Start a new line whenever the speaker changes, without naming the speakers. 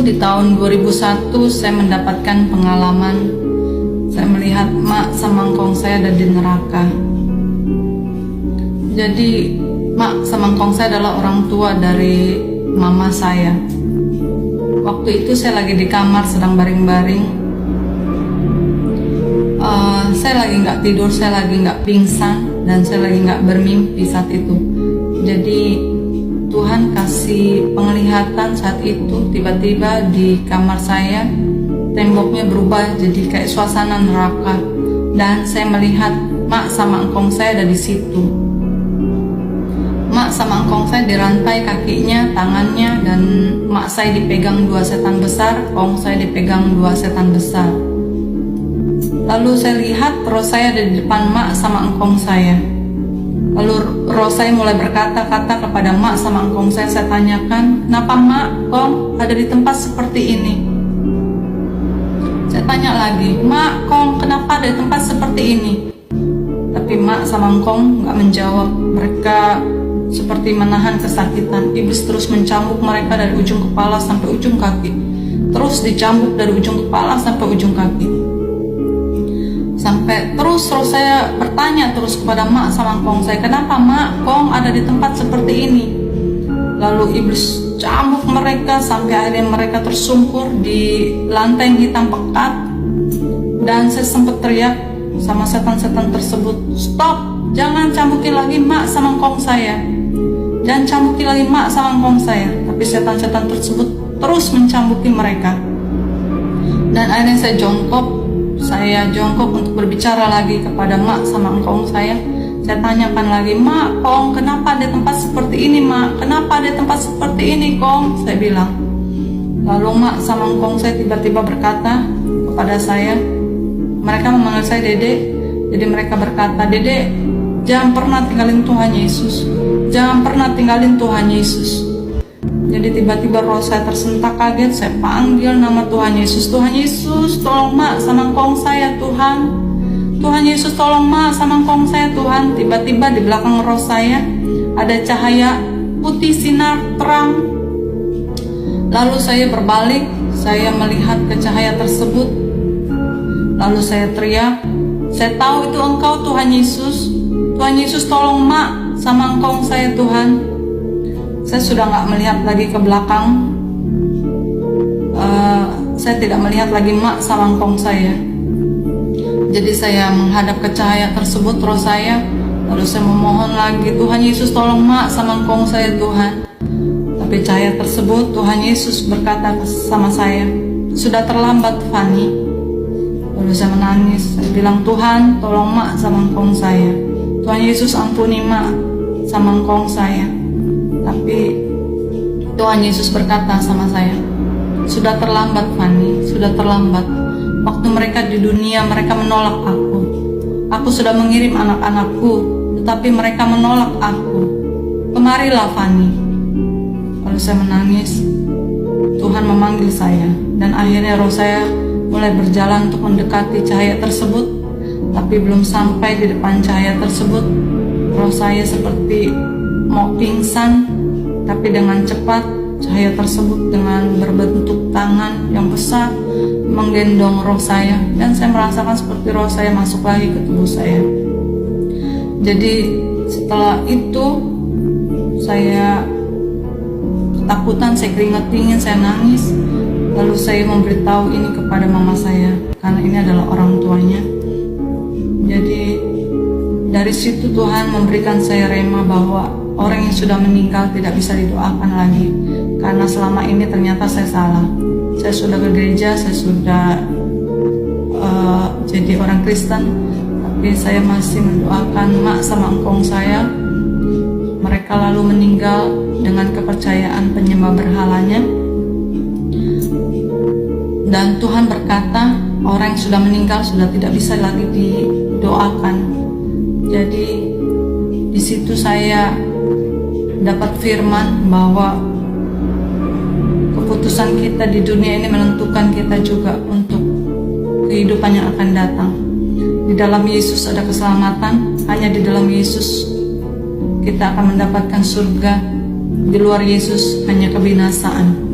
Di tahun 2001 saya mendapatkan pengalaman. Saya melihat mak sama engkong saya ada di neraka. Jadi mak sama engkong saya adalah orang tua dari mama saya. Waktu itu saya lagi di kamar sedang baring-baring. Saya lagi nggak tidur, saya lagi nggak pingsan, dan saya lagi nggak bermimpi saat itu. Jadi Tuhan kasih penglihatan saat itu, tiba-tiba di kamar saya temboknya berubah jadi kayak suasana neraka, dan saya melihat mak sama engkong saya ada di situ. Mak sama engkong saya dirantai kakinya, tangannya, dan mak saya dipegang 2 setan besar, engkong saya dipegang 2 setan besar. Lalu saya lihat roh saya ada di depan mak sama engkong saya. Lalu roh saya mulai berkata-kata kepada mak sama engkong saya tanyakan, kenapa mak, kong ada di tempat seperti ini? Saya tanya lagi, mak, kong kenapa ada di tempat seperti ini? Tapi mak sama engkong gak menjawab. Mereka seperti menahan kesakitan. Iblis terus mencambuk mereka dari ujung kepala sampai ujung kaki. Terus dicambuk dari ujung kepala sampai ujung kaki. Sampai terus saya bertanya terus kepada mak sama engkong saya, kenapa mak, kong ada di tempat seperti ini? Lalu iblis cambuk mereka sampai akhirnya mereka tersungkur di lantai yang hitam pekat. Dan saya sempat teriak sama setan-setan tersebut, stop, jangan cambukin lagi mak sama engkong saya, jangan cambukin lagi mak sama engkong saya. Tapi setan-setan tersebut terus mencambuki mereka. Dan akhirnya saya jongkok untuk berbicara lagi kepada mak sama engkong saya. Saya tanyakan lagi, mak, kong kenapa ada tempat seperti ini mak? Kenapa ada tempat seperti ini kong? Saya bilang. Lalu mak sama engkong saya tiba-tiba berkata kepada saya, mereka memanggil saya Dede. Jadi mereka berkata, Dede, jangan pernah tinggalin Tuhan Yesus, jangan pernah tinggalin Tuhan Yesus. Jadi tiba-tiba roh saya tersentak kaget. Saya panggil nama Tuhan Yesus. Tuhan Yesus, tolong mak sama engkong saya Tuhan. Tuhan Yesus, tolong mak sama engkong saya Tuhan. Tiba-tiba di belakang roh saya ada cahaya putih sinar terang. Lalu saya berbalik, saya melihat ke cahaya tersebut. Lalu saya teriak, saya tahu itu engkau Tuhan Yesus. Tuhan Yesus, tolong mak sama engkong saya Tuhan. Saya sudah nggak melihat lagi ke belakang. Saya tidak melihat lagi mak sama engkong saya. Jadi saya menghadap ke cahaya tersebut, roh saya. Lalu saya memohon lagi, Tuhan Yesus tolong mak sama engkong saya Tuhan. Tapi cahaya tersebut, Tuhan Yesus berkata sama saya, sudah terlambat Fanny. Lalu saya menangis. Saya bilang, Tuhan tolong mak sama engkong saya. Tuhan Yesus ampuni mak sama engkong saya. Tapi Tuhan Yesus berkata sama saya, sudah terlambat Fanny, sudah terlambat. Waktu mereka di dunia, mereka menolak aku. Aku sudah mengirim anak-anakku, tetapi mereka menolak aku. Kemarilah Fanny. Lalu saya menangis. Tuhan memanggil saya, dan akhirnya roh saya mulai berjalan untuk mendekati cahaya tersebut. Tapi belum sampai di depan cahaya tersebut, roh saya seperti mau pingsan. Tapi dengan cepat cahaya tersebut dengan berbentuk tangan yang besar menggendong roh saya, dan saya merasakan seperti roh saya masuk lagi ke tubuh saya. Jadi setelah itu saya ketakutan, saya keringat dingin, saya nangis. Lalu saya memberitahu ini kepada mama saya, karena ini adalah orang tuanya. Jadi dari situ Tuhan memberikan saya rema bahwa orang yang sudah meninggal tidak bisa didoakan lagi. Karena selama ini ternyata saya salah. Saya sudah ke gereja, saya sudah jadi orang Kristen, tapi saya masih mendoakan mak sama engkong saya. Mereka lalu meninggal dengan kepercayaan penyembah berhalanya. Dan Tuhan berkata, orang yang sudah meninggal sudah tidak bisa lagi didoakan. Jadi di situ saya dapat firman bahwa keputusan kita di dunia ini menentukan kita juga untuk kehidupan yang akan datang. Di dalam Yesus ada keselamatan, hanya di dalam Yesus kita akan mendapatkan surga. Di luar Yesus hanya kebinasaan.